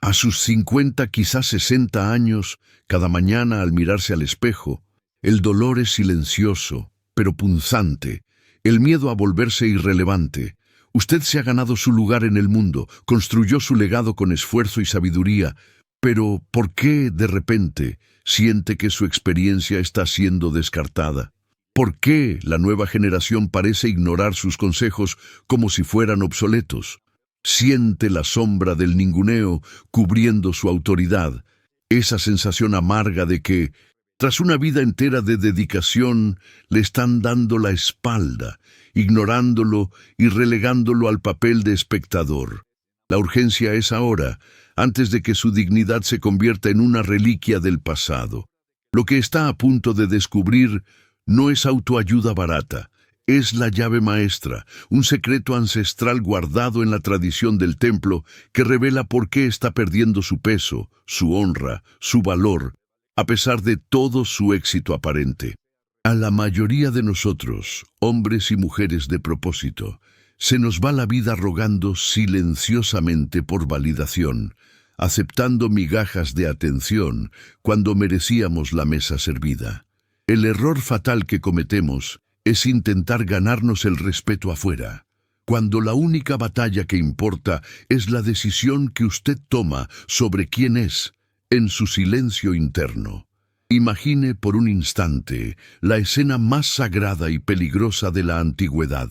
A sus 50, quizás 60 años, cada mañana al mirarse al espejo, el dolor es silencioso, pero punzante, el miedo a volverse irrelevante. Usted se ha ganado su lugar en el mundo, construyó su legado con esfuerzo y sabiduría, pero ¿por qué, de repente, siente que su experiencia está siendo descartada? ¿Por qué la nueva generación parece ignorar sus consejos como si fueran obsoletos? Siente la sombra del ninguneo cubriendo su autoridad, esa sensación amarga de que, tras una vida entera de dedicación, le están dando la espalda, ignorándolo y relegándolo al papel de espectador. La urgencia es ahora, antes de que su dignidad se convierta en una reliquia del pasado. Lo que está a punto de descubrir no es autoayuda barata, es la llave maestra, un secreto ancestral guardado en la tradición del templo que revela por qué está perdiendo su peso, su honra, su valor, a pesar de todo su éxito aparente. A la mayoría de nosotros, hombres y mujeres de propósito, se nos va la vida rogando silenciosamente por validación, aceptando migajas de atención cuando merecíamos la mesa servida. El error fatal que cometemos es intentar ganarnos el respeto afuera, cuando la única batalla que importa es la decisión que usted toma sobre quién es, en su silencio interno. Imagine por un instante la escena más sagrada y peligrosa de la antigüedad,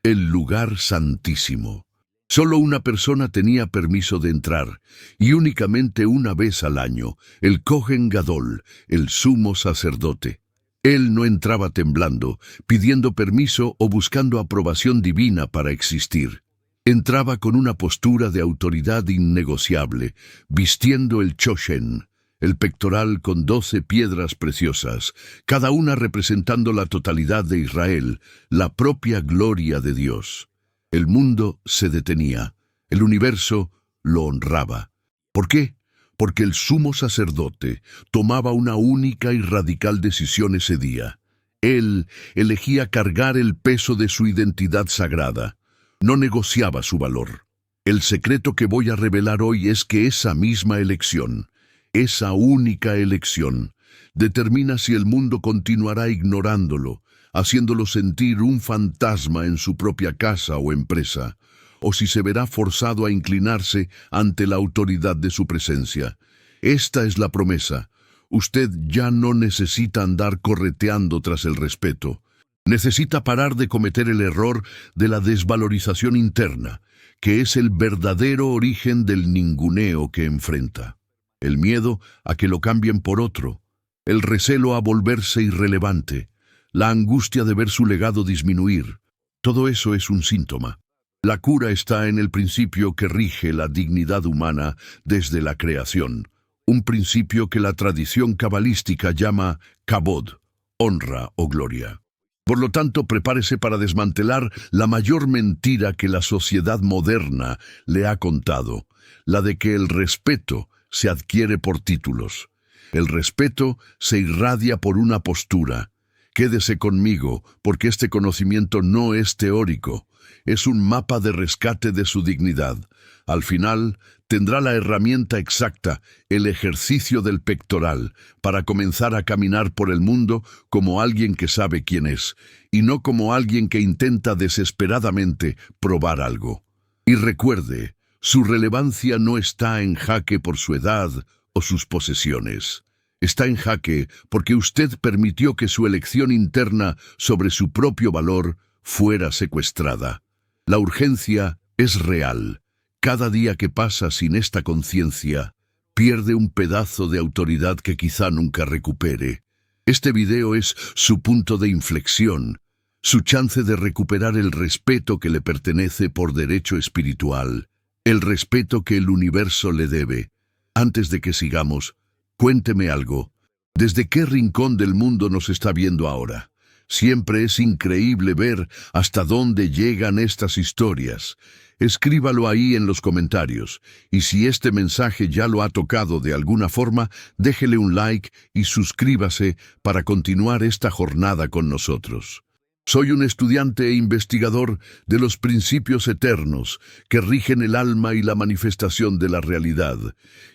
el lugar santísimo. Solo una persona tenía permiso de entrar, y únicamente una vez al año, el Kohen Gadol, el sumo sacerdote. Él no entraba temblando, pidiendo permiso o buscando aprobación divina para existir. Entraba con una postura de autoridad innegociable, vistiendo el choshen, el pectoral con 12 piedras preciosas, cada una representando la totalidad de Israel, la propia gloria de Dios. El mundo se detenía, el universo lo honraba. ¿Por qué? Porque el sumo sacerdote tomaba una única y radical decisión ese día. Él elegía cargar el peso de su identidad sagrada. No negociaba su valor. El secreto que voy a revelar hoy es que esa misma elección, esa única elección, determina si el mundo continuará ignorándolo, haciéndolo sentir un fantasma en su propia casa o empresa, o si se verá forzado a inclinarse ante la autoridad de su presencia. Esta es la promesa. Usted ya no necesita andar correteando tras el respeto. Necesita parar de cometer el error de la desvalorización interna, que es el verdadero origen del ninguneo que enfrenta. El miedo a que lo cambien por otro, el recelo a volverse irrelevante, la angustia de ver su legado disminuir. Todo eso es un síntoma. La cura está en el principio que rige la dignidad humana desde la creación, un principio que la tradición cabalística llama kabod, honra o gloria. Por lo tanto, prepárese para desmantelar la mayor mentira que la sociedad moderna le ha contado, la de que el respeto se adquiere por títulos. El respeto se irradia por una postura. Quédese conmigo, porque este conocimiento no es teórico. Es un mapa de rescate de su dignidad. Al final, tendrá la herramienta exacta, el ejercicio del pectoral, para comenzar a caminar por el mundo como alguien que sabe quién es, y no como alguien que intenta desesperadamente probar algo. Y recuerde, su relevancia no está en jaque por su edad o sus posesiones. Está en jaque porque usted permitió que su elección interna sobre su propio valor fuera secuestrada. La urgencia es real. Cada día que pasa sin esta conciencia, pierde un pedazo de autoridad que quizá nunca recupere. Este video es su punto de inflexión, su chance de recuperar el respeto que le pertenece por derecho espiritual, el respeto que el universo le debe. Antes de que sigamos, cuénteme algo. ¿Desde qué rincón del mundo nos está viendo ahora? Siempre es increíble ver hasta dónde llegan estas historias. Escríbalo ahí en los comentarios, y si este mensaje ya lo ha tocado de alguna forma, déjele un like y suscríbase para continuar esta jornada con nosotros. Soy un estudiante e investigador de los principios eternos que rigen el alma y la manifestación de la realidad,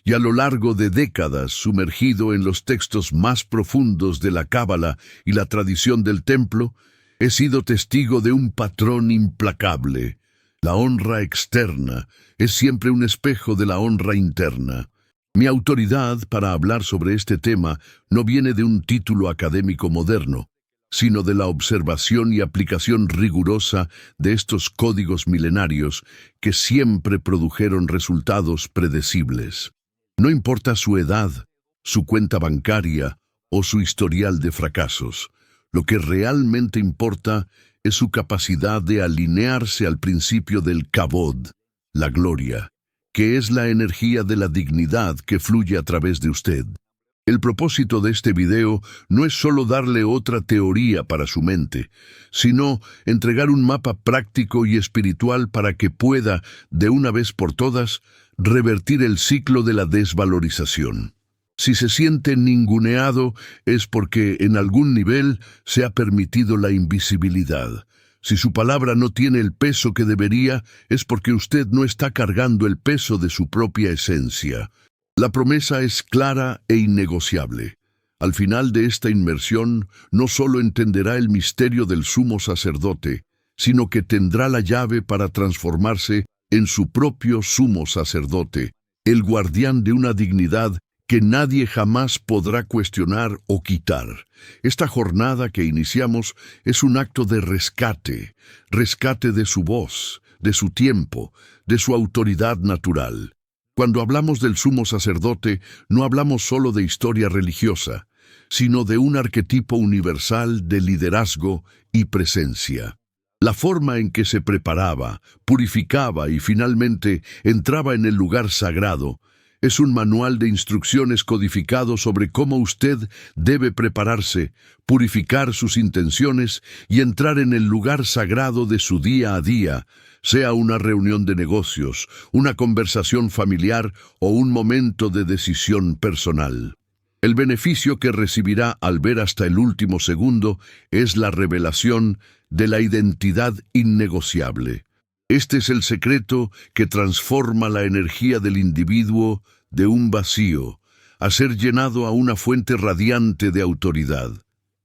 y a lo largo de décadas sumergido en los textos más profundos de la Cábala y la tradición del templo, he sido testigo de un patrón implacable. La honra externa es siempre un espejo de la honra interna. Mi autoridad para hablar sobre este tema no viene de un título académico moderno, sino de la observación y aplicación rigurosa de estos códigos milenarios que siempre produjeron resultados predecibles. No importa su edad, su cuenta bancaria o su historial de fracasos, lo que realmente importa es su capacidad de alinearse al principio del Kabod, la gloria, que es la energía de la dignidad que fluye a través de usted. El propósito de este video no es solo darle otra teoría para su mente, sino entregar un mapa práctico y espiritual para que pueda, de una vez por todas, revertir el ciclo de la desvalorización. Si se siente ninguneado, es porque en algún nivel se ha permitido la invisibilidad. Si su palabra no tiene el peso que debería, es porque usted no está cargando el peso de su propia esencia. La promesa es clara e innegociable. Al final de esta inmersión, no solo entenderá el misterio del sumo sacerdote, sino que tendrá la llave para transformarse en su propio sumo sacerdote, el guardián de una dignidad que nadie jamás podrá cuestionar o quitar. Esta jornada que iniciamos es un acto de rescate, rescate de su voz, de su tiempo, de su autoridad natural. Cuando hablamos del sumo sacerdote, no hablamos solo de historia religiosa, sino de un arquetipo universal de liderazgo y presencia. La forma en que se preparaba, purificaba y finalmente entraba en el lugar sagrado es un manual de instrucciones codificado sobre cómo usted debe prepararse, purificar sus intenciones y entrar en el lugar sagrado de su día a día, sea una reunión de negocios, una conversación familiar o un momento de decisión personal. El beneficio que recibirá al ver hasta el último segundo es la revelación de la identidad innegociable. Este es el secreto que transforma la energía del individuo de un vacío a ser llenado a una fuente radiante de autoridad.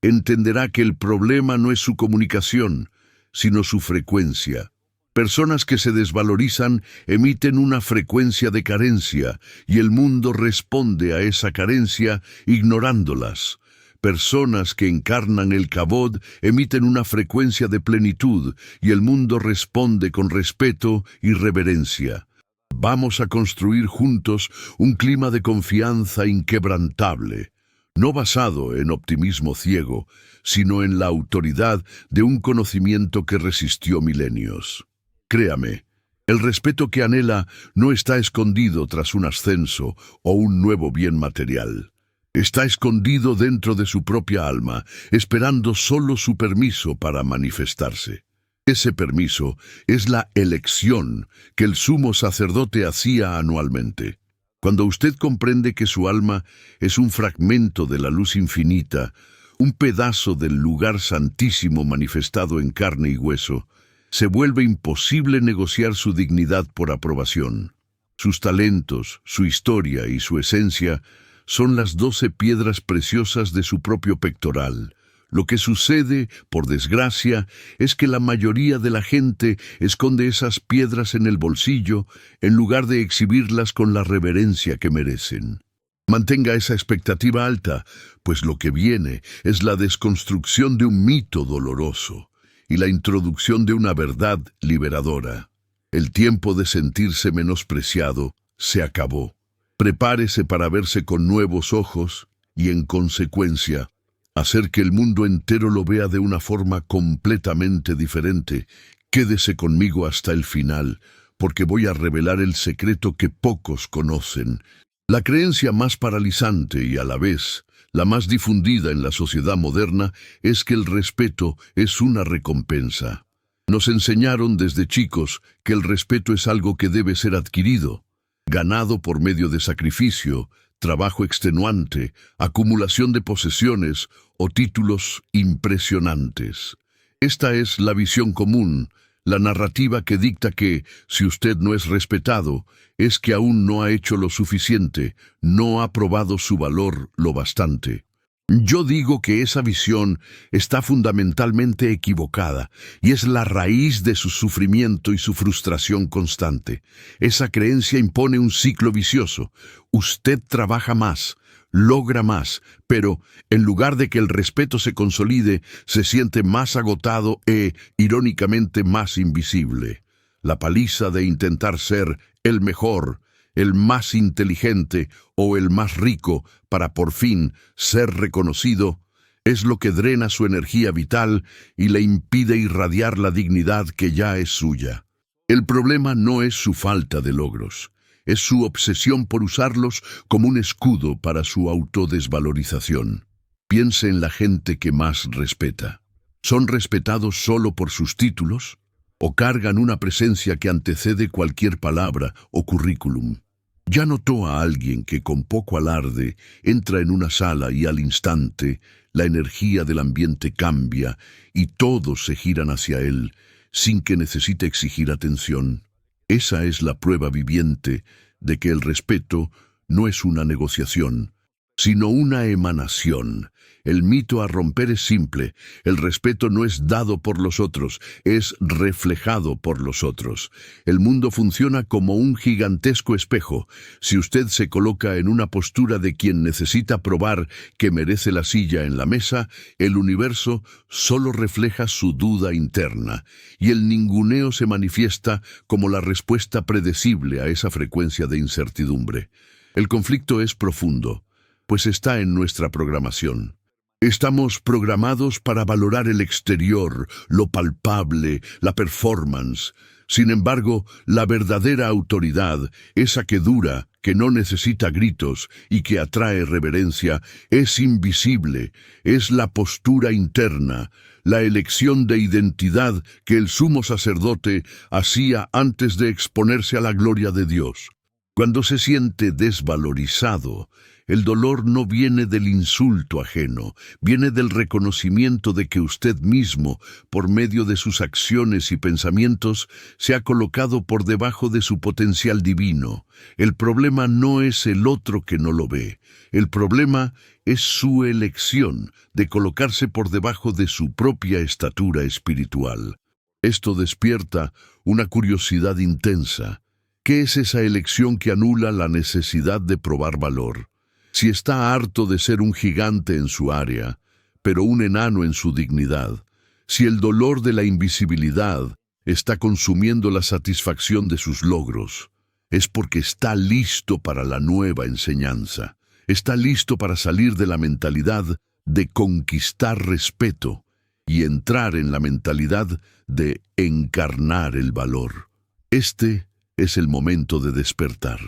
Entenderá que el problema no es su comunicación, sino su frecuencia. Personas que se desvalorizan emiten una frecuencia de carencia y el mundo responde a esa carencia ignorándolas. Personas que encarnan el Kabod emiten una frecuencia de plenitud y el mundo responde con respeto y reverencia. Vamos a construir juntos un clima de confianza inquebrantable, no basado en optimismo ciego, sino en la autoridad de un conocimiento que resistió milenios. Créame, el respeto que anhela no está escondido tras un ascenso o un nuevo bien material. Está escondido dentro de su propia alma, esperando solo su permiso para manifestarse. Ese permiso es la elección que el sumo sacerdote hacía anualmente. Cuando usted comprende que su alma es un fragmento de la luz infinita, un pedazo del lugar santísimo manifestado en carne y hueso, se vuelve imposible negociar su dignidad por aprobación. Sus talentos, su historia y su esencia son las 12 piedras preciosas de su propio pectoral. Lo que sucede, por desgracia, es que la mayoría de la gente esconde esas piedras en el bolsillo en lugar de exhibirlas con la reverencia que merecen. Mantenga esa expectativa alta, pues lo que viene es la desconstrucción de un mito doloroso y la introducción de una verdad liberadora. El tiempo de sentirse menospreciado se acabó. Prepárese para verse con nuevos ojos y, en consecuencia, hacer que el mundo entero lo vea de una forma completamente diferente. Quédese conmigo hasta el final, porque voy a revelar el secreto que pocos conocen. La creencia más paralizante y a la vez la más difundida en la sociedad moderna es que el respeto es una recompensa. Nos enseñaron desde chicos que el respeto es algo que debe ser adquirido, ganado por medio de sacrificio, trabajo extenuante, acumulación de posesiones o títulos impresionantes. Esta es la visión común, la narrativa que dicta que, si usted no es respetado, es que aún no ha hecho lo suficiente, no ha probado su valor lo bastante. Yo digo que esa visión está fundamentalmente equivocada y es la raíz de su sufrimiento y su frustración constante. Esa creencia impone un ciclo vicioso. Usted trabaja más, logra más, pero en lugar de que el respeto se consolide, se siente más agotado e, irónicamente, más invisible. La paliza de intentar ser el mejor, el más inteligente o el más rico para por fin ser reconocido, es lo que drena su energía vital y le impide irradiar la dignidad que ya es suya. El problema no es su falta de logros, es su obsesión por usarlos como un escudo para su autodesvalorización. Piense en la gente que más respeta. ¿Son respetados solo por sus títulos? ¿O cargan una presencia que antecede cualquier palabra o currículum? ¿Ya notó a alguien que con poco alarde entra en una sala y al instante la energía del ambiente cambia y todos se giran hacia él sin que necesite exigir atención? Esa es la prueba viviente de que el respeto no es una negociación, sino una emanación. El mito a romper es simple. El respeto no es dado por los otros, es reflejado por los otros. El mundo funciona como un gigantesco espejo. Si usted se coloca en una postura de quien necesita probar que merece la silla en la mesa, el universo solo refleja su duda interna, y el ninguneo se manifiesta como la respuesta predecible a esa frecuencia de incertidumbre. El conflicto es profundo, pues está en nuestra programación. Estamos programados para valorar el exterior, lo palpable, la performance. Sin embargo, la verdadera autoridad, esa que dura, que no necesita gritos y que atrae reverencia, es invisible, es la postura interna, la elección de identidad que el sumo sacerdote hacía antes de exponerse a la gloria de Dios. Cuando se siente desvalorizado, el dolor no viene del insulto ajeno, viene del reconocimiento de que usted mismo, por medio de sus acciones y pensamientos, se ha colocado por debajo de su potencial divino. El problema no es el otro que no lo ve, el problema es su elección de colocarse por debajo de su propia estatura espiritual. Esto despierta una curiosidad intensa. ¿Qué es esa elección que anula la necesidad de probar valor? Si está harto de ser un gigante en su área, pero un enano en su dignidad, si el dolor de la invisibilidad está consumiendo la satisfacción de sus logros, es porque está listo para la nueva enseñanza, está listo para salir de la mentalidad de conquistar respeto y entrar en la mentalidad de encarnar el valor. Este es el momento de despertar.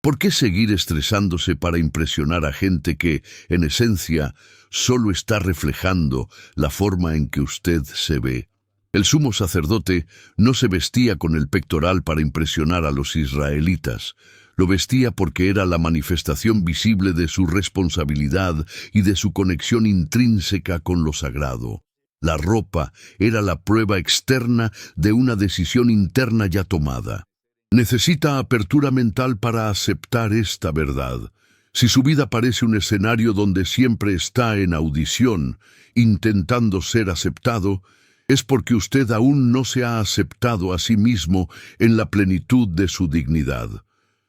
¿Por qué seguir estresándose para impresionar a gente que, en esencia, solo está reflejando la forma en que usted se ve? El sumo sacerdote no se vestía con el pectoral para impresionar a los israelitas. Lo vestía porque era la manifestación visible de su responsabilidad y de su conexión intrínseca con lo sagrado. La ropa era la prueba externa de una decisión interna ya tomada. Necesita apertura mental para aceptar esta verdad. Si su vida parece un escenario donde siempre está en audición, intentando ser aceptado, es porque usted aún no se ha aceptado a sí mismo en la plenitud de su dignidad.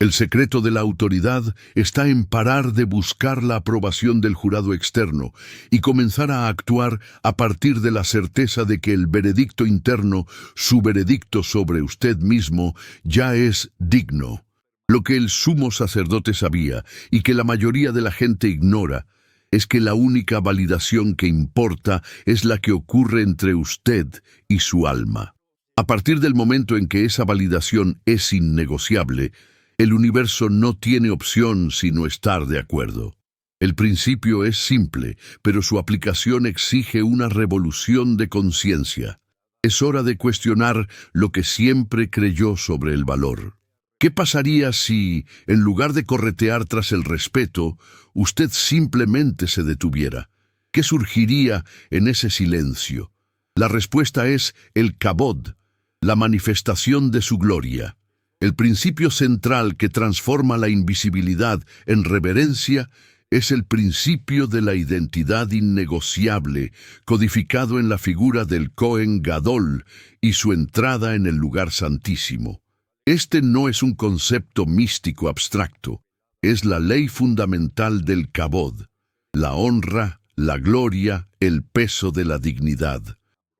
El secreto de la autoridad está en parar de buscar la aprobación del jurado externo y comenzar a actuar a partir de la certeza de que el veredicto interno, su veredicto sobre usted mismo, ya es digno. Lo que el sumo sacerdote sabía y que la mayoría de la gente ignora es que la única validación que importa es la que ocurre entre usted y su alma. A partir del momento en que esa validación es innegociable, el universo no tiene opción sino estar de acuerdo. El principio es simple, pero su aplicación exige una revolución de conciencia. Es hora de cuestionar lo que siempre creyó sobre el valor. ¿Qué pasaría si, en lugar de corretear tras el respeto, usted simplemente se detuviera? ¿Qué surgiría en ese silencio? La respuesta es el Kabod, la manifestación de su gloria. El principio central que transforma la invisibilidad en reverencia es el principio de la identidad innegociable, codificado en la figura del Cohen Gadol y su entrada en el lugar santísimo. Este no es un concepto místico abstracto, es la ley fundamental del Kabod, la honra, la gloria, el peso de la dignidad.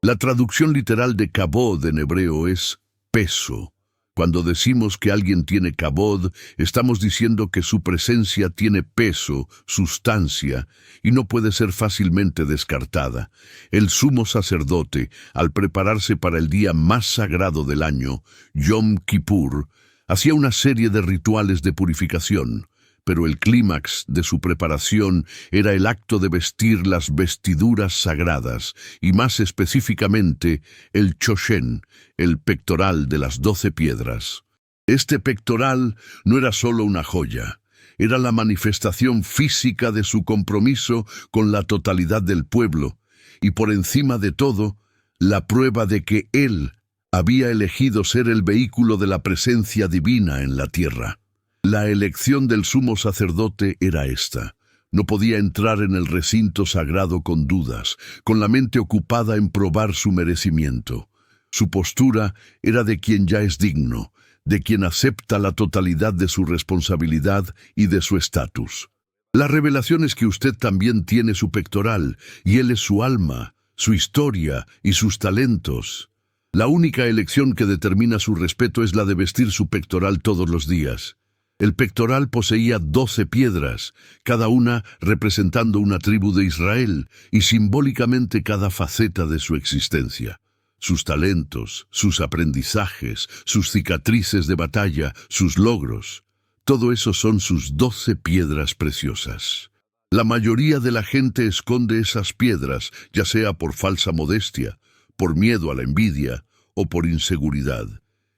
La traducción literal de Kabod en hebreo es peso. Cuando decimos que alguien tiene kabod, estamos diciendo que su presencia tiene peso, sustancia, y no puede ser fácilmente descartada. El sumo sacerdote, al prepararse para el día más sagrado del año, Yom Kippur, hacía una serie de rituales de purificación, pero el clímax de su preparación era el acto de vestir las vestiduras sagradas, y más específicamente el choshen, el pectoral de las 12 piedras. Este pectoral no era solo una joya, era la manifestación física de su compromiso con la totalidad del pueblo, y por encima de todo, la prueba de que él había elegido ser el vehículo de la presencia divina en la tierra. La elección del sumo sacerdote era esta. No podía entrar en el recinto sagrado con dudas, con la mente ocupada en probar su merecimiento. Su postura era de quien ya es digno, de quien acepta la totalidad de su responsabilidad y de su estatus. La revelación es que usted también tiene su pectoral, y él es su alma, su historia y sus talentos. La única elección que determina su respeto es la de vestir su pectoral todos los días. El pectoral poseía 12 piedras, cada una representando una tribu de Israel y simbólicamente cada faceta de su existencia. Sus talentos, sus aprendizajes, sus cicatrices de batalla, sus logros. Todo eso son sus 12 piedras preciosas. La mayoría de la gente esconde esas piedras, ya sea por falsa modestia, por miedo a la envidia o por inseguridad.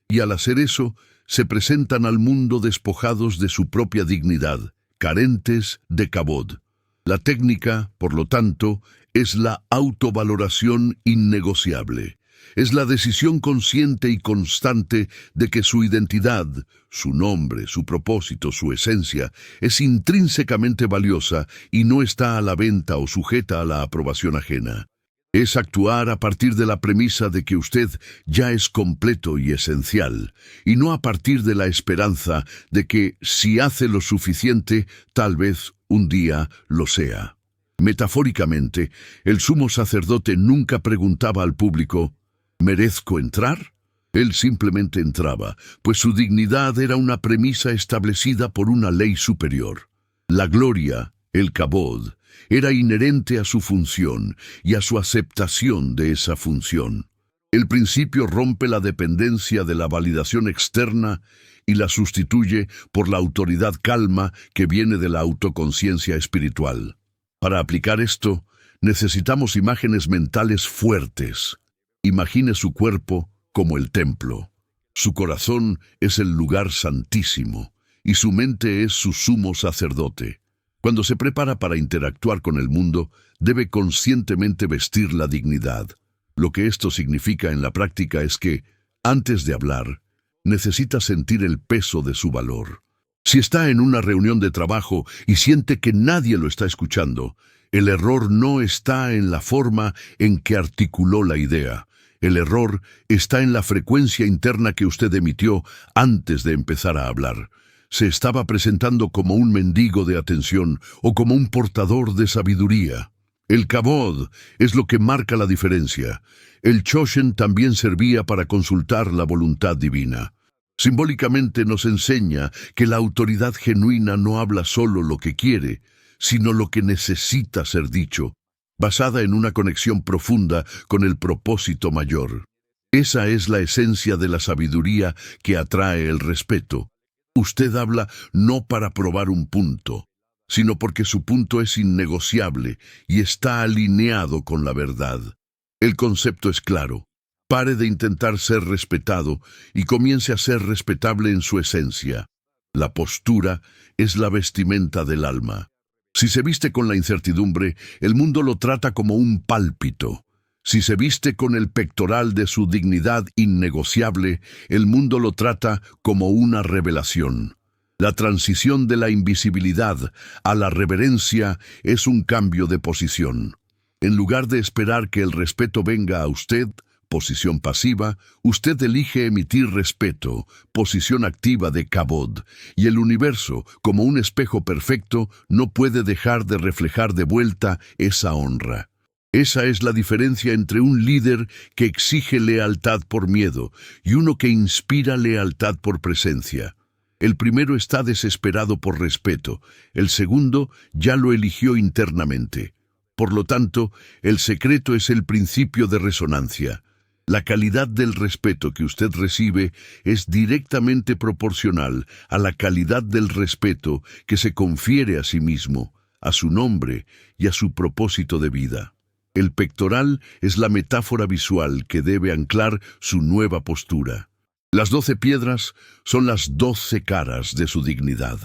Y al hacer eso, se presentan al mundo despojados de su propia dignidad, carentes de kabod. La técnica, por lo tanto, es la autovaloración innegociable. Es la decisión consciente y constante de que su identidad, su nombre, su propósito, su esencia, es intrínsecamente valiosa y no está a la venta o sujeta a la aprobación ajena. Es actuar a partir de la premisa de que usted ya es completo y esencial, y no a partir de la esperanza de que, si hace lo suficiente, tal vez un día lo sea. Metafóricamente, el sumo sacerdote nunca preguntaba al público, ¿merezco entrar? Él simplemente entraba, pues su dignidad era una premisa establecida por una ley superior. La gloria, el kabod, era inherente a su función y a su aceptación de esa función. El principio rompe la dependencia de la validación externa y la sustituye por la autoridad calma que viene de la autoconciencia espiritual. Para aplicar esto, necesitamos imágenes mentales fuertes. Imagine su cuerpo como el templo. Su corazón es el lugar santísimo y su mente es su sumo sacerdote. Cuando se prepara para interactuar con el mundo, debe conscientemente vestir la dignidad. Lo que esto significa en la práctica es que, antes de hablar, necesita sentir el peso de su valor. Si está en una reunión de trabajo y siente que nadie lo está escuchando, el error no está en la forma en que articuló la idea. El error está en la frecuencia interna que usted emitió antes de empezar a hablar. Se estaba presentando como un mendigo de atención o como un portador de sabiduría. El kabod es lo que marca la diferencia. El choshen también servía para consultar la voluntad divina. Simbólicamente nos enseña que la autoridad genuina no habla solo lo que quiere, sino lo que necesita ser dicho, basada en una conexión profunda con el propósito mayor. Esa es la esencia de la sabiduría que atrae el respeto. Usted habla no para probar un punto, sino porque su punto es innegociable y está alineado con la verdad. El concepto es claro. Pare de intentar ser respetado y comience a ser respetable en su esencia. La postura es la vestimenta del alma. Si se viste con la incertidumbre, el mundo lo trata como un pálpito. Si se viste con el pectoral de su dignidad innegociable, el mundo lo trata como una revelación. La transición de la invisibilidad a la reverencia es un cambio de posición. En lugar de esperar que el respeto venga a usted, posición pasiva, usted elige emitir respeto, posición activa de kabod, y el universo, como un espejo perfecto, no puede dejar de reflejar de vuelta esa honra. Esa es la diferencia entre un líder que exige lealtad por miedo y uno que inspira lealtad por presencia. El primero está desesperado por respeto, el segundo ya lo eligió internamente. Por lo tanto, el secreto es el principio de resonancia. La calidad del respeto que usted recibe es directamente proporcional a la calidad del respeto que se confiere a sí mismo, a su nombre y a su propósito de vida. El pectoral es la metáfora visual que debe anclar su nueva postura. Las 12 piedras son las 12 caras de su dignidad.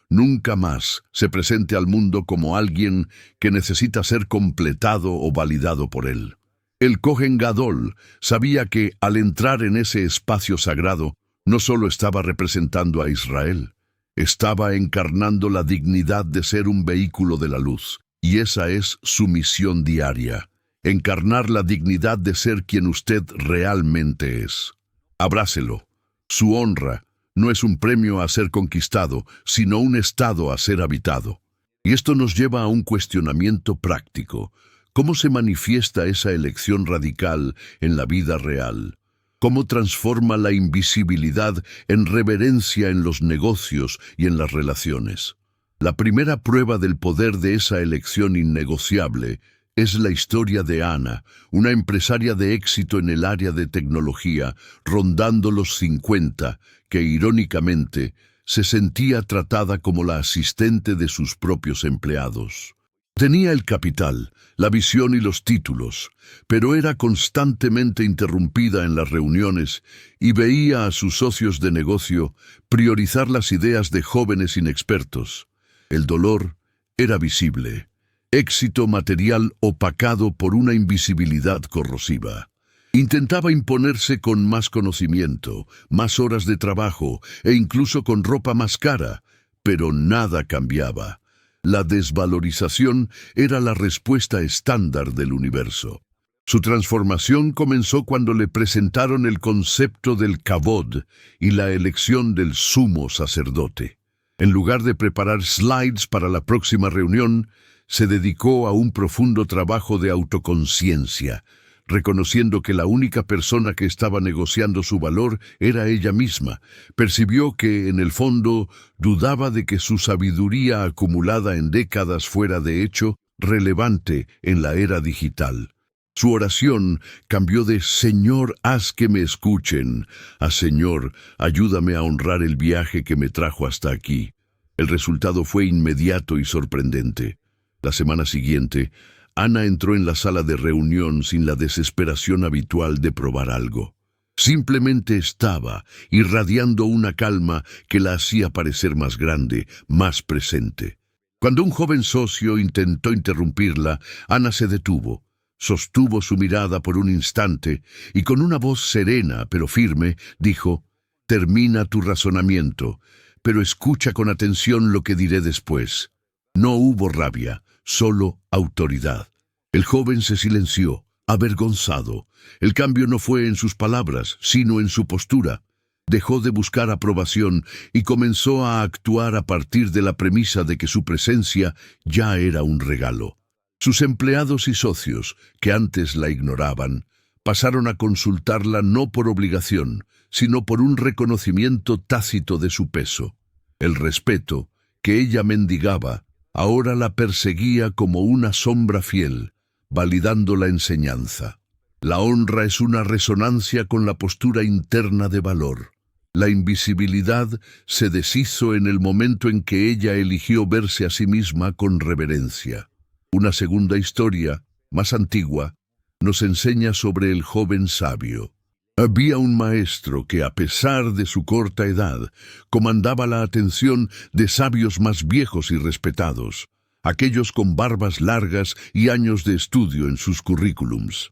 Nunca más se presente al mundo como alguien que necesita ser completado o validado por él. El Kohen Gadol sabía que, al entrar en ese espacio sagrado, no solo estaba representando a Israel, estaba encarnando la dignidad de ser un vehículo de la luz, y esa es su misión diaria, encarnar la dignidad de ser quien usted realmente es. Abrácelo. Su honra no es un premio a ser conquistado, sino un estado a ser habitado. Y esto nos lleva a un cuestionamiento práctico. ¿Cómo se manifiesta esa elección radical en la vida real? ¿Cómo transforma la invisibilidad en reverencia en los negocios y en las relaciones? La primera prueba del poder de esa elección innegociable es la historia de Ana, una empresaria de éxito en el área de tecnología, rondando los 50, que irónicamente se sentía tratada como la asistente de sus propios empleados. Tenía el capital, la visión y los títulos, pero era constantemente interrumpida en las reuniones y veía a sus socios de negocio priorizar las ideas de jóvenes inexpertos. El dolor era visible, éxito material opacado por una invisibilidad corrosiva. Intentaba imponerse con más conocimiento, más horas de trabajo e incluso con ropa más cara, pero nada cambiaba. La desvalorización era la respuesta estándar del universo. Su transformación comenzó cuando le presentaron el concepto del kabod y la elección del sumo sacerdote. En lugar de preparar slides para la próxima reunión, se dedicó a un profundo trabajo de autoconciencia, reconociendo que la única persona que estaba negociando su valor era ella misma. Percibió que, en el fondo, dudaba de que su sabiduría acumulada en décadas fuera de hecho relevante en la era digital. Su oración cambió de «Señor, haz que me escuchen» a «Señor, ayúdame a honrar el viaje que me trajo hasta aquí». El resultado fue inmediato y sorprendente. La semana siguiente, Ana entró en la sala de reunión sin la desesperación habitual de probar algo. Simplemente estaba irradiando una calma que la hacía parecer más grande, más presente. Cuando un joven socio intentó interrumpirla, Ana se detuvo, sostuvo su mirada por un instante y con una voz serena pero firme dijo: «Termina tu razonamiento, pero escucha con atención lo que diré después». No hubo rabia, solo autoridad. El joven se silenció, avergonzado. El cambio no fue en sus palabras, sino en su postura. Dejó de buscar aprobación y comenzó a actuar a partir de la premisa de que su presencia ya era un regalo. Sus empleados y socios, que antes la ignoraban, pasaron a consultarla no por obligación, sino por un reconocimiento tácito de su peso. El respeto, que ella mendigaba, ahora la perseguía como una sombra fiel, validando la enseñanza. La honra es una resonancia con la postura interna de valor. La invisibilidad se deshizo en el momento en que ella eligió verse a sí misma con reverencia. Una segunda historia, más antigua, nos enseña sobre el joven sabio. Había un maestro que, a pesar de su corta edad, comandaba la atención de sabios más viejos y respetados, aquellos con barbas largas y años de estudio en sus currículums.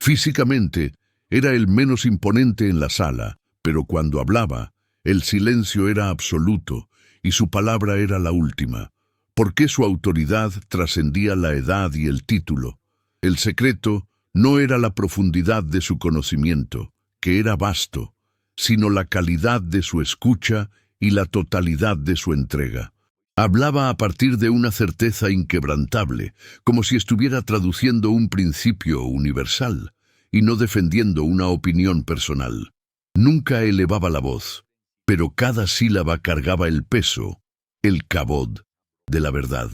Físicamente, era el menos imponente en la sala, pero cuando hablaba, el silencio era absoluto y su palabra era la última, porque su autoridad trascendía la edad y el título. El secreto no era la profundidad de su conocimiento, que era vasto, sino la calidad de su escucha y la totalidad de su entrega. Hablaba a partir de una certeza inquebrantable, como si estuviera traduciendo un principio universal y no defendiendo una opinión personal. Nunca elevaba la voz, pero cada sílaba cargaba el peso, el kabod, de la verdad.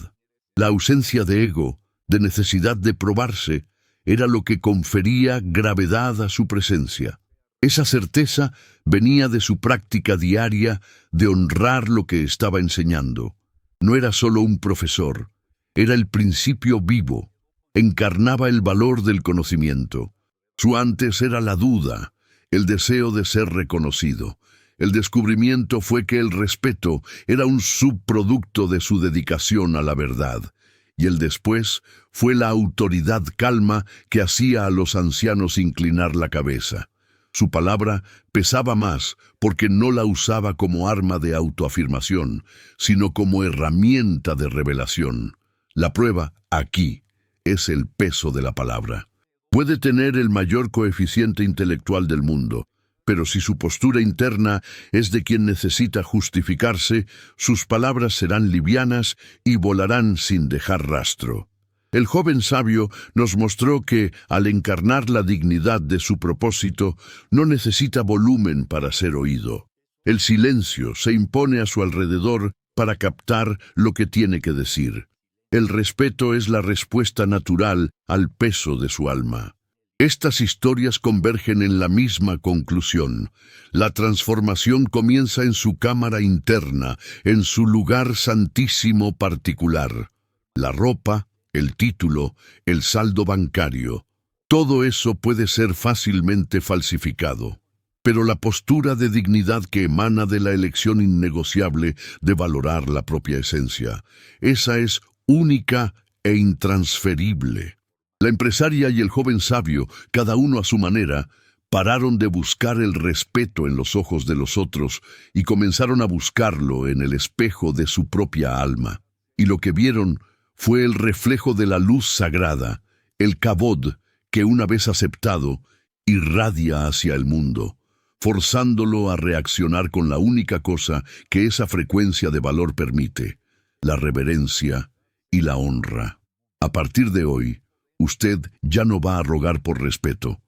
La ausencia de ego, de necesidad de probarse, era lo que confería gravedad a su presencia. Esa certeza venía de su práctica diaria de honrar lo que estaba enseñando. No era solo un profesor, era el principio vivo, encarnaba el valor del conocimiento. Su antes era la duda, el deseo de ser reconocido. El descubrimiento fue que el respeto era un subproducto de su dedicación a la verdad, y el después fue la autoridad calma que hacía a los ancianos inclinar la cabeza. Su palabra pesaba más porque no la usaba como arma de autoafirmación, sino como herramienta de revelación. La prueba, aquí, es el peso de la palabra. Puede tener el mayor coeficiente intelectual del mundo, pero si su postura interna es de quien necesita justificarse, sus palabras serán livianas y volarán sin dejar rastro. El joven sabio nos mostró que, al encarnar la dignidad de su propósito, no necesita volumen para ser oído. El silencio se impone a su alrededor para captar lo que tiene que decir. El respeto es la respuesta natural al peso de su alma. Estas historias convergen en la misma conclusión. La transformación comienza en su cámara interna, en su lugar santísimo particular. La ropa, el título, el saldo bancario, todo eso puede ser fácilmente falsificado. Pero la postura de dignidad que emana de la elección innegociable de valorar la propia esencia, esa es única e intransferible. La empresaria y el joven sabio, cada uno a su manera, pararon de buscar el respeto en los ojos de los otros y comenzaron a buscarlo en el espejo de su propia alma. Y lo que vieron fue el reflejo de la luz sagrada, el kabod, que una vez aceptado, irradia hacia el mundo, forzándolo a reaccionar con la única cosa que esa frecuencia de valor permite, la reverencia y la honra. A partir de hoy, usted ya no va a rogar por respeto,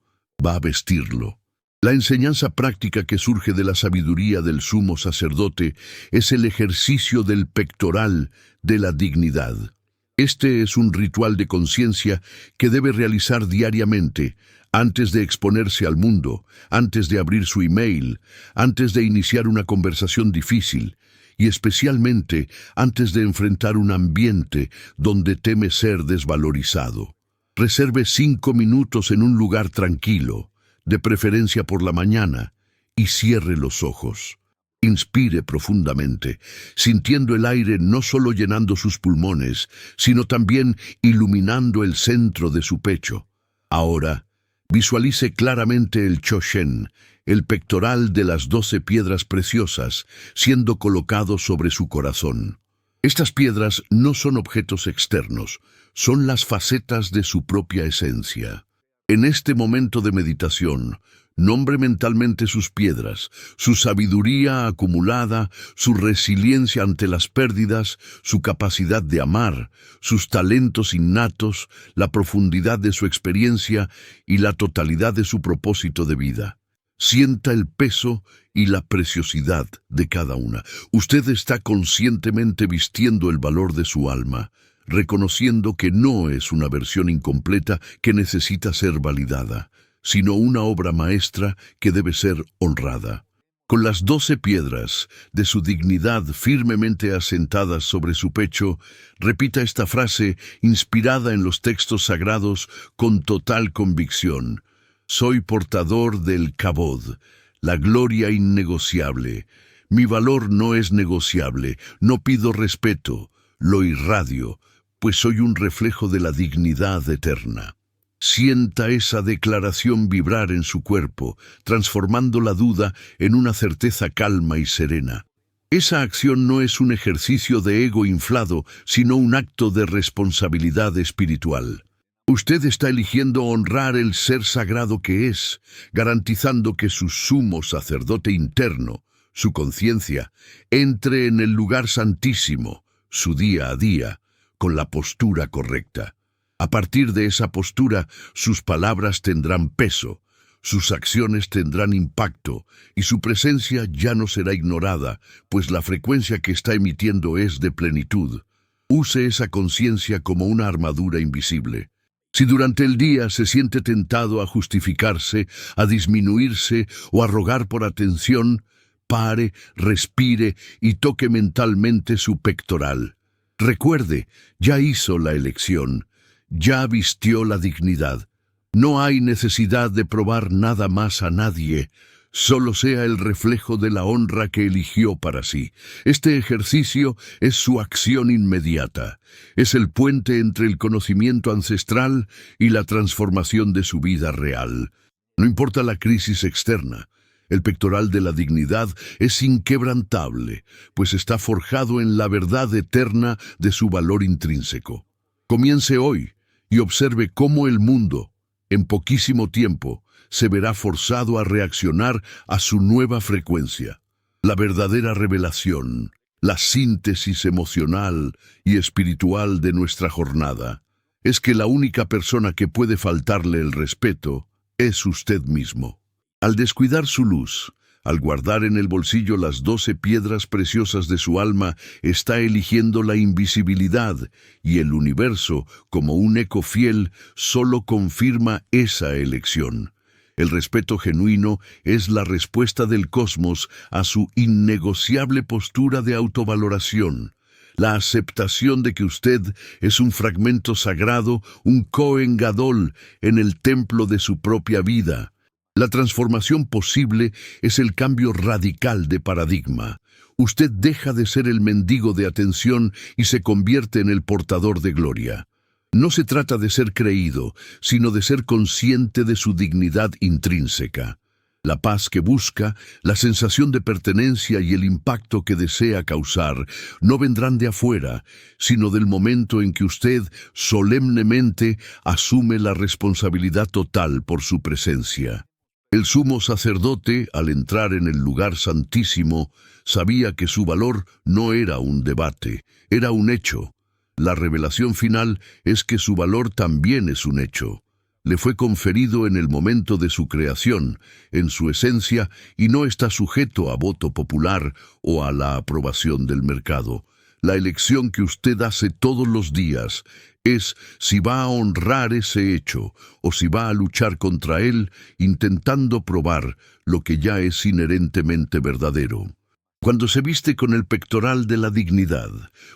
va a vestirlo. La enseñanza práctica que surge de la sabiduría del sumo sacerdote es el ejercicio del pectoral de la dignidad. Este es un ritual de conciencia que debe realizar diariamente, antes de exponerse al mundo, antes de abrir su email, antes de iniciar una conversación difícil, y especialmente antes de enfrentar un ambiente donde teme ser desvalorizado. Reserve 5 minutos en un lugar tranquilo, de preferencia por la mañana, y cierre los ojos. Inspire profundamente, sintiendo el aire no solo llenando sus pulmones, sino también iluminando el centro de su pecho. Ahora, visualice claramente el Choshen, el pectoral de las 12 piedras preciosas, siendo colocado sobre su corazón. Estas piedras no son objetos externos, son las facetas de su propia esencia. En este momento de meditación, nombre mentalmente sus piedras, su sabiduría acumulada, su resiliencia ante las pérdidas, su capacidad de amar, sus talentos innatos, la profundidad de su experiencia y la totalidad de su propósito de vida. Sienta el peso y la preciosidad de cada una. Usted está conscientemente vistiendo el valor de su alma, reconociendo que no es una versión incompleta que necesita ser validada, sino una obra maestra que debe ser honrada. Con las 12 piedras de su dignidad firmemente asentadas sobre su pecho, repita esta frase inspirada en los textos sagrados con total convicción. Soy portador del kabod, la gloria innegociable. Mi valor no es negociable, no pido respeto, lo irradio, pues soy un reflejo de la dignidad eterna. Sienta esa declaración vibrar en su cuerpo, transformando la duda en una certeza calma y serena. Esa acción no es un ejercicio de ego inflado, sino un acto de responsabilidad espiritual. Usted está eligiendo honrar el ser sagrado que es, garantizando que su sumo sacerdote interno, su conciencia, entre en el lugar santísimo, su día a día, con la postura correcta. A partir de esa postura, sus palabras tendrán peso, sus acciones tendrán impacto y su presencia ya no será ignorada, pues la frecuencia que está emitiendo es de plenitud. Use esa conciencia como una armadura invisible. Si durante el día se siente tentado a justificarse, a disminuirse o a rogar por atención, pare, respire y toque mentalmente su pectoral. Recuerde, ya hizo la elección, ya vistió la dignidad. No hay necesidad de probar nada más a nadie, solo sea el reflejo de la honra que eligió para sí. Este ejercicio es su acción inmediata, es el puente entre el conocimiento ancestral y la transformación de su vida real. No importa la crisis externa, el pectoral de la dignidad es inquebrantable, pues está forjado en la verdad eterna de su valor intrínseco. Comience hoy y observe cómo el mundo, en poquísimo tiempo, se verá forzado a reaccionar a su nueva frecuencia. La verdadera revelación, la síntesis emocional y espiritual de nuestra jornada, es que la única persona que puede faltarle el respeto es usted mismo. Al descuidar su luz, al guardar en el bolsillo las 12 piedras preciosas de su alma, está eligiendo la invisibilidad, y el universo, como un eco fiel, solo confirma esa elección. El respeto genuino es la respuesta del cosmos a su innegociable postura de autovaloración. La aceptación de que usted es un fragmento sagrado, un Kohen Gadol en el templo de su propia vida. La transformación posible es el cambio radical de paradigma. Usted deja de ser el mendigo de atención y se convierte en el portador de gloria. No se trata de ser creído, sino de ser consciente de su dignidad intrínseca. La paz que busca, la sensación de pertenencia y el impacto que desea causar no vendrán de afuera, sino del momento en que usted solemnemente asume la responsabilidad total por su presencia. El sumo sacerdote, al entrar en el lugar santísimo, sabía que su valor no era un debate, era un hecho. La revelación final es que su valor también es un hecho. Le fue conferido en el momento de su creación, en su esencia, y no está sujeto a voto popular o a la aprobación del mercado. La elección que usted hace todos los días es si va a honrar ese hecho o si va a luchar contra él, intentando probar lo que ya es inherentemente verdadero. Cuando se viste con el pectoral de la dignidad,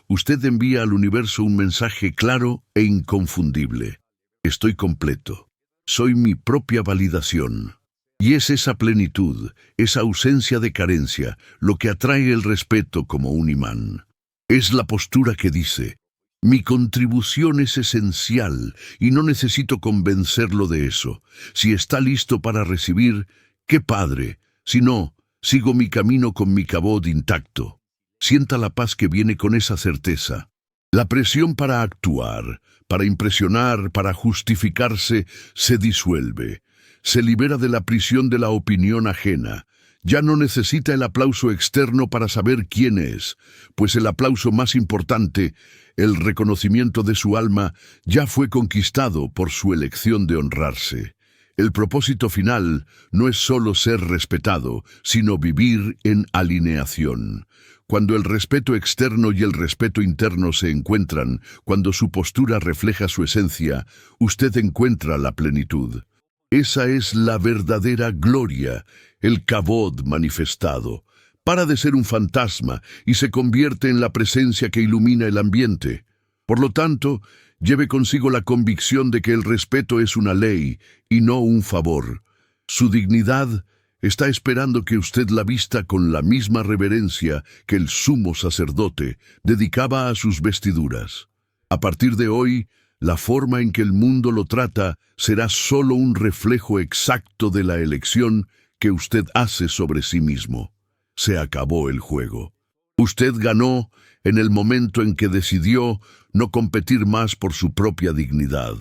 usted envía al universo un mensaje claro e inconfundible. Estoy completo. Soy mi propia validación. Y es esa plenitud, esa ausencia de carencia, lo que atrae el respeto como un imán. Es la postura que dice: mi contribución es esencial y no necesito convencerlo de eso. Si está listo para recibir, ¡qué padre! Si no, sigo mi camino con mi cabod intacto. Sienta la paz que viene con esa certeza. La presión para actuar, para impresionar, para justificarse, se disuelve. Se libera de la prisión de la opinión ajena. Ya no necesita el aplauso externo para saber quién es, pues el aplauso más importante, el reconocimiento de su alma, ya fue conquistado por su elección de honrarse. El propósito final no es solo ser respetado, sino vivir en alineación. Cuando el respeto externo y el respeto interno se encuentran, cuando su postura refleja su esencia, usted encuentra la plenitud. Esa es la verdadera gloria, el kabod manifestado. Para de ser un fantasma y se convierte en la presencia que ilumina el ambiente. Por lo tanto, lleve consigo la convicción de que el respeto es una ley y no un favor. Su dignidad está esperando que usted la vista con la misma reverencia que el sumo sacerdote dedicaba a sus vestiduras. A partir de hoy, La forma en que el mundo lo trata será solo un reflejo exacto de la elección que usted hace sobre sí mismo. Se acabó el juego. Usted ganó en el momento en que decidió no competir más por su propia dignidad.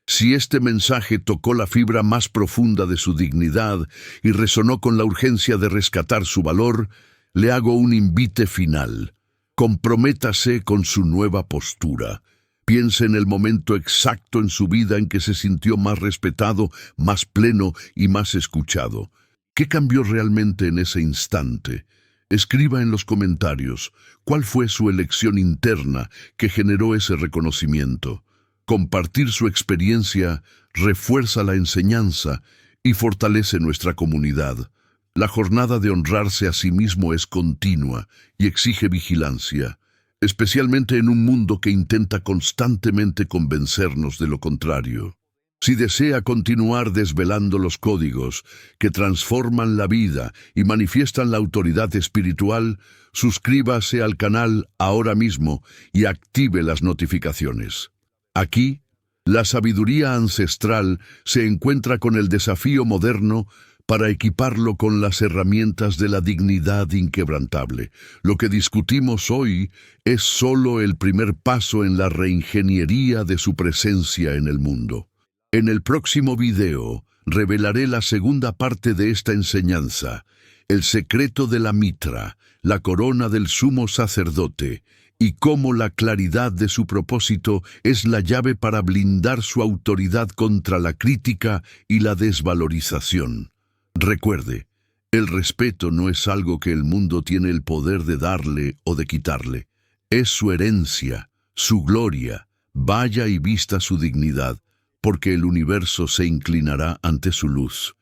Si este mensaje tocó la fibra más profunda de su dignidad y resonó con la urgencia de rescatar su valor, le hago un invite final. Comprométase con su nueva postura. Piense en el momento exacto en su vida en que se sintió más respetado, más pleno y más escuchado. ¿Qué cambió realmente en ese instante? Escriba en los comentarios cuál fue su elección interna que generó ese reconocimiento. Compartir su experiencia refuerza la enseñanza y fortalece nuestra comunidad. La jornada de honrarse a sí mismo es continua y exige vigilancia, especialmente en un mundo que intenta constantemente convencernos de lo contrario. Si desea continuar desvelando los códigos que transforman la vida y manifiestan la autoridad espiritual, suscríbase al canal ahora mismo y active las notificaciones. Aquí, la sabiduría ancestral se encuentra con el desafío moderno para equiparlo con las herramientas de la dignidad inquebrantable. Lo que discutimos hoy es solo el primer paso en la reingeniería de su presencia en el mundo. En el próximo video revelaré la segunda parte de esta enseñanza, el secreto de la mitra, la corona del sumo sacerdote, y cómo la claridad de su propósito es la llave para blindar su autoridad contra la crítica y la desvalorización. Recuerde, el respeto no es algo que el mundo tiene el poder de darle o de quitarle. Es su herencia, su gloria. Vaya y vista su dignidad, porque el universo se inclinará ante su luz.